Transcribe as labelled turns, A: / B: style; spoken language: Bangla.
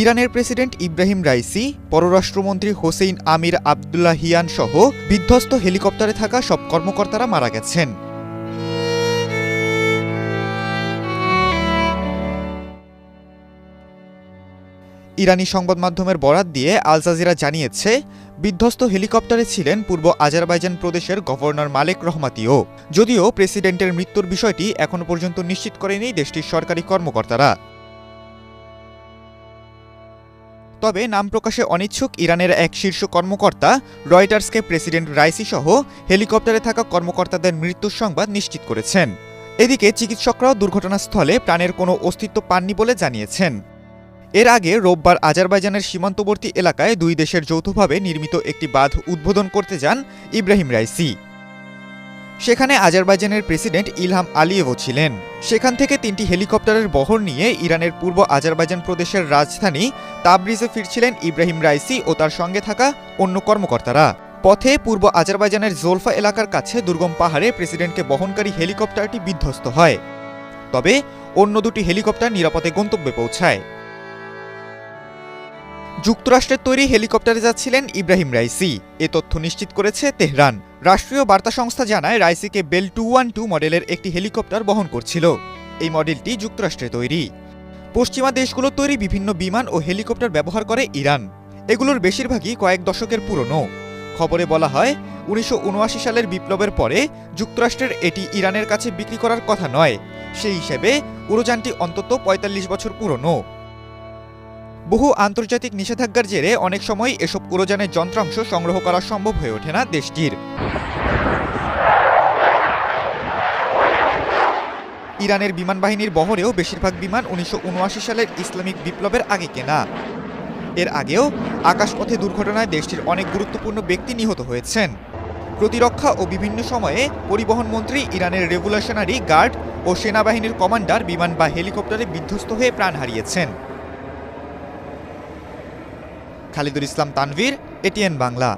A: ইরানের প্রেসিডেন্ট ইব্রাহিম রাইসি, পররাষ্ট্রমন্ত্রী হোসেইন আমির আবদুল্লাহিয়ান সহ বিধ্বস্ত হেলিকপ্টারে থাকা সব কর্মকর্তারা মারা গেছেন। ইরানি সংবাদ মাধ্যমের বরাত দিয়ে আল জাজিরা জানিয়েছে, বিধ্বস্ত হেলিকপ্টারে ছিলেন পূর্ব আজারবাইজান প্রদেশের গভর্নর মালেক রহমাতিও। যদিও প্রেসিডেন্টের মৃত্যুর বিষয়টি এখনো পর্যন্ত নিশ্চিত করেনি দেশটির সরকারি কর্মকর্তারা। তবে নাম প্রকাশে অনিচ্ছুক ইরানের এক শীর্ষ কর্মকর্তা রয়টার্সকে প্রেসিডেন্ট রাইসি সহ হেলিকপ্টারে থাকা কর্মকর্তাদের মৃত্যুর সংবাদ নিশ্চিত করেছেন। এদিকে চিকিৎসকরাও দুর্ঘটনাস্থলে প্রাণের কোনো অস্তিত্ব পাননি বলে জানিয়েছেন। এর আগে রোববার আজারবাইজানের সীমান্তবর্তী এলাকায় দুই দেশের যৌথভাবে নির্মিত একটি বাঁধ উদ্বোধন করতে যান ইব্রাহিম রাইসি। সেখানে আজারবাইজানের প্রেসিডেন্ট ইলহাম আলিয়েভও ছিলেন। সেখান থেকে 3টি হেলিকপ্টারের বহর নিয়ে ইরানের পূর্ব আজারবাইজান প্রদেশের রাজধানী তাবরিজে ফিরছিলেন ইব্রাহিম রাইসি ও তার সঙ্গে থাকা অন্য কর্মকর্তারা। পথে পূর্ব আজারবাইজানের জোলফা এলাকার কাছে দুর্গম পাহাড়ে প্রেসিডেন্টকে বহনকারী হেলিকপ্টারটি বিধ্বস্ত হয়। তবে অন্য দুটি হেলিকপ্টার নিরাপদে গন্তব্যে পৌঁছায়। যুক্তরাষ্ট্রের তৈরি হেলিকপ্টারে যাচ্ছিলেন ইব্রাহিম রাইসি, এ তথ্য নিশ্চিত করেছে তেহরান। রাষ্ট্রীয় বার্তা সংস্থা জানায়, রাইসিকে বেল 212 মডেলের একটি হেলিকপ্টার বহন করছিল। এই মডেলটি যুক্তরাষ্ট্রে তৈরি। পশ্চিমা দেশগুলোর তৈরি বিভিন্ন বিমান ও হেলিকপ্টার ব্যবহার করে ইরান। এগুলোর বেশিরভাগই কয়েক দশকের পুরনো। খবরে বলা হয়, 1979 সালের বিপ্লবের পরে যুক্তরাষ্ট্রের এটি ইরানের কাছে বিক্রি করার কথা নয়। সেই হিসেবে উড়োযানটি অন্তত 45 বছর পুরনো। বহু আন্তর্জাতিক নিষেধাজ্ঞার জেরে অনেক সময় এসব উড়োযানের যন্ত্রাংশ সংগ্রহ করা সম্ভব হয়ে ওঠে না দেশটির। ইরানের বিমান বাহিনীর বহরেও বেশিরভাগ বিমান 1979 সালের ইসলামিক বিপ্লবের আগে কেনা। এর আগেও আকাশপথে দুর্ঘটনায় দেশটির অনেক গুরুত্বপূর্ণ ব্যক্তি নিহত হয়েছেন। প্রতিরক্ষা ও বিভিন্ন সময়ে পরিবহন মন্ত্রী, ইরানের রেভলিউশনারি গার্ড ও সেনাবাহিনীর কমান্ডার বিমান বা হেলিকপ্টারে বিধ্বস্ত হয়ে প্রাণ হারিয়েছেন। খালিদুল ইসলাম তানভীর, এটিএন বাংলা।